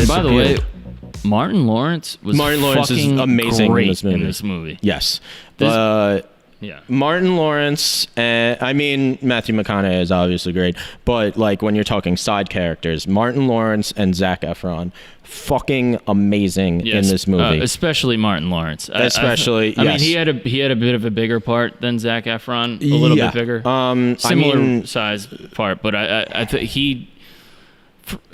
By the way, Martin Lawrence is amazing in this movie. Yes. Yeah. Martin Lawrence, I mean, Matthew McConaughey is obviously great, but like when you're talking side characters, Martin Lawrence and Zac Efron, fucking amazing in this movie. Especially Martin Lawrence. Especially, I mean, he had a bit of a bigger part than Zac Efron, a little bit bigger. Similar size part, but I think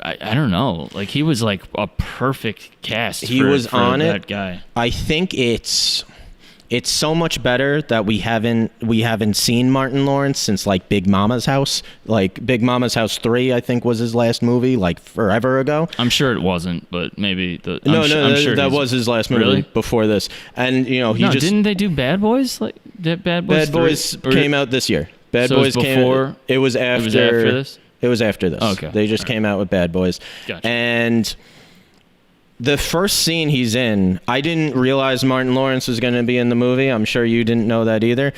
I don't know. Like he was like a perfect cast. He was on that it. Guy. I think it's so much better that we haven't seen Martin Lawrence since like Big Mama's House. Like Big Mama's House 3, I think was his last movie, like forever ago. I'm sure it wasn't, but maybe that was his last movie before this. And didn't they do Bad Boys? Like Bad Boys. Bad Boys came out this year. Bad Boys came out. It was after this. It was after this. Okay. They just came out with Bad Boys. Gotcha. And the first scene he's in, I didn't realize Martin Lawrence was going to be in the movie. I'm sure you didn't know that either.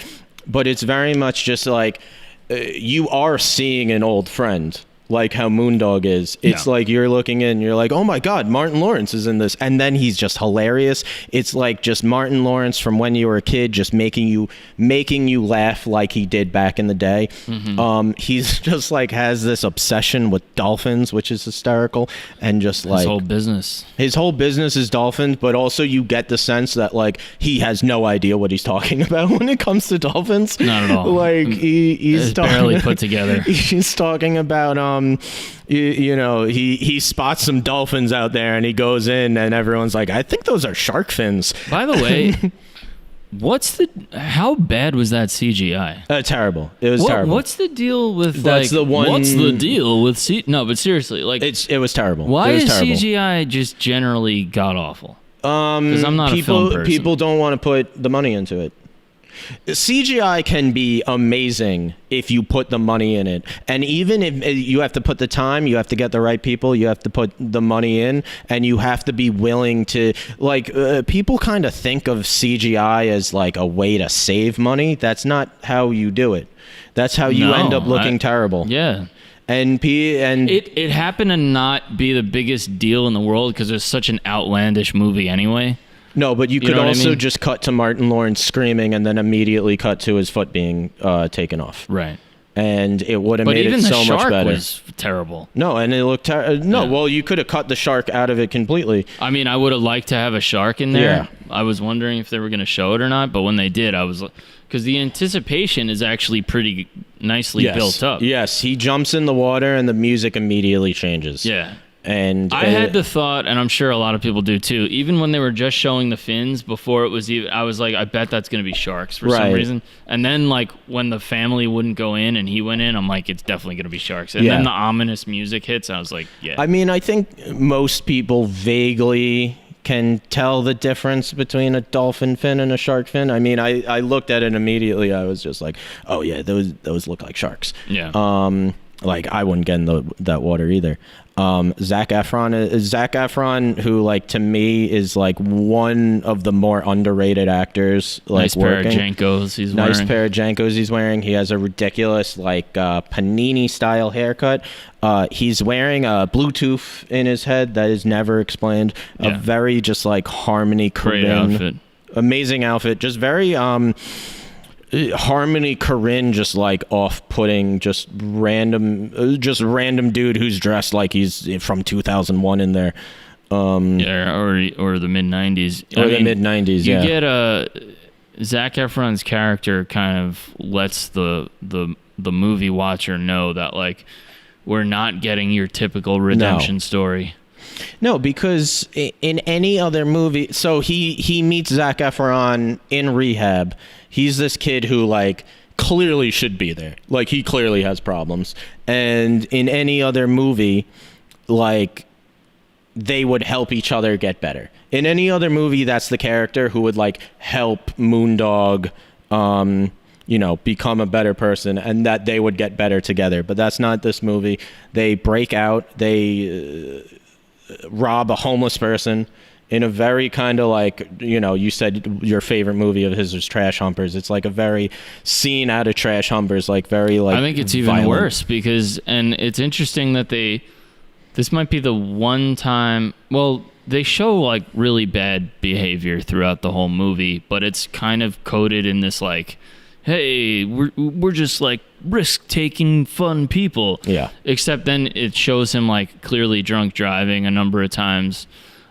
But it's very much just like you are seeing an old friend, like how Moondog is. It's like you're looking in, you're like, oh my God, Martin Lawrence is in this. And then he's just hilarious. It's like just Martin Lawrence from when you were a kid, just making you laugh like he did back in the day. Mm-hmm. He's just like has this obsession with dolphins, which is hysterical. And just like his whole business is dolphins, but also you get the sense that like he has no idea what he's talking about when it comes to dolphins. Not at all. Like he's barely put together. He's talking about he spots some dolphins out there and he goes in and everyone's like, I think those are shark fins. By the way, how bad was that CGI? Terrible. It was terrible. What's the deal with What's the deal with No, but seriously, like it was terrible. Why is terrible. CGI just generally god awful? Because I'm not a film person. People don't want to put the money into it. CGI can be amazing if you put the money in it. And even if you have to put the time, you have to get the right people, you have to put the money in, and you have to be willing to, like, people kind of think of CGI as like a way to save money. That's not how you do it. That's how you end up looking terrible. Yeah. And it happened to not be the biggest deal in the world because it's such an outlandish movie anyway. No, but you could also just cut to Martin Lawrence screaming and then immediately cut to his foot being taken off. Right. And it would have made it so much better. But even the shark was terrible. No, and it looked well, you could have cut the shark out of it completely. I mean, I would have liked to have a shark in there. Yeah. I was wondering if they were going to show it or not, but when they did, I was like, because the anticipation is actually pretty nicely built up. Yes, he jumps in the water and the music immediately changes. Yeah. And I had the thought, and I'm sure a lot of people do too, even when they were just showing the fins before it was even, I was like, I bet that's going to be sharks for some reason. And then like when the family wouldn't go in and he went in, I'm like, it's definitely going to be sharks. And then the ominous music hits, I was like, yeah. I mean, I think most people vaguely can tell the difference between a dolphin fin and a shark fin. I mean, I looked at it immediately. I was just like, oh yeah, those look like sharks. Yeah. Like I wouldn't get in that water either. Zac Efron, who like to me is like one of the more underrated actors. Like nice pair of JNCOs he's wearing. Nice pair of JNCOs he's wearing. He has a ridiculous like Panini style haircut. He's wearing a Bluetooth in his head that is never explained. A very just like Harmony Korine. Great outfit. Amazing outfit. Just very Harmony Korine, just like off-putting, just random dude who's dressed like he's from 2001 in there. Or the mid-90s. Mid-90s, You get Zac Efron's character kind of lets the movie watcher know that like we're not getting your typical redemption story. No, because in any other movie, so he meets Zac Efron in rehab. He's this kid who like clearly should be there. Like he clearly has problems. And in any other movie, like they would help each other get better. In any other movie, that's the character who would like help Moondog, become a better person, and that they would get better together. But that's not this movie. They break out. They rob a homeless person in a very kind of like, you said your favorite movie of his was Trash Humpers. It's like a very scene out of Trash Humpers, like very like I think it's even violent. worse because, and it's interesting that they This might be the one time. Well, they show like really bad behavior throughout the whole movie, but it's kind of coded in this like, hey, we're just like risk-taking fun people. Yeah. Except then it shows him like clearly drunk driving a number of times.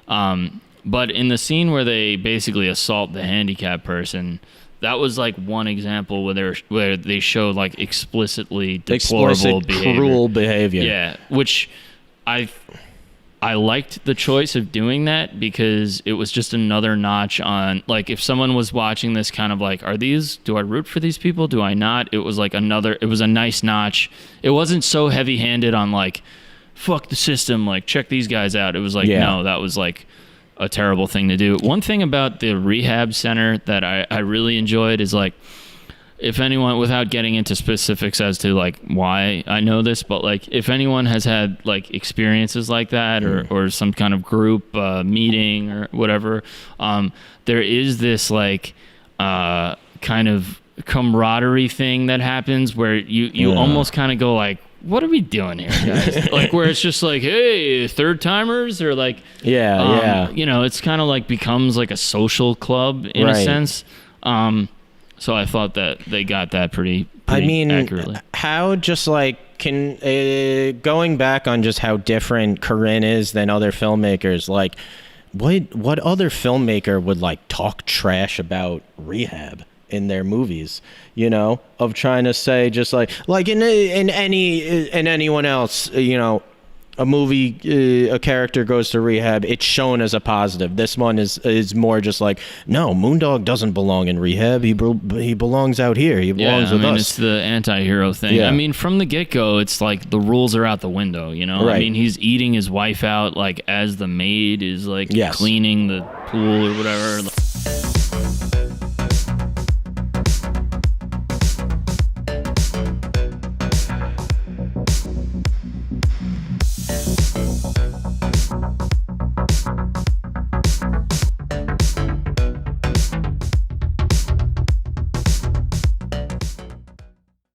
But in the scene where they basically assault the handicapped person, that was like one example where they showed like explicitly deplorable behavior. Cruel behavior. Yeah, which I liked the choice of doing that because it was just another notch on, like, if someone was watching this kind of like, do I root for these people? Do I not? It was like it was a nice notch. It wasn't so heavy-handed on like, fuck the system, like check these guys out. It was like, no, that was like a terrible thing to do. One thing about the rehab center that I really enjoyed is like, if anyone, without getting into specifics as to like why I know this, but like if anyone has had like experiences like that or some kind of group meeting or whatever, there is this like kind of camaraderie thing that happens where you almost kind of go like, what are we doing here, guys? Like where it's just like, hey, third timers, or like, you know, it's kind of like becomes like a social club in a sense. So I thought that they got that pretty accurately. How just like going back on just how different Korine is than other filmmakers, like what other filmmaker would like talk trash about rehab in their movies, you know, of trying to say just like in anyone else, you know, a movie, a character goes to rehab, it's shown as a positive. This one is more just like, no, Moondog doesn't belong in rehab. He belongs out here. He belongs with us. It's the anti-hero thing. Yeah. I mean, from the get-go, it's like the rules are out the window, you know? Right. I mean, he's eating his wife out like as the maid is like cleaning the pool or whatever.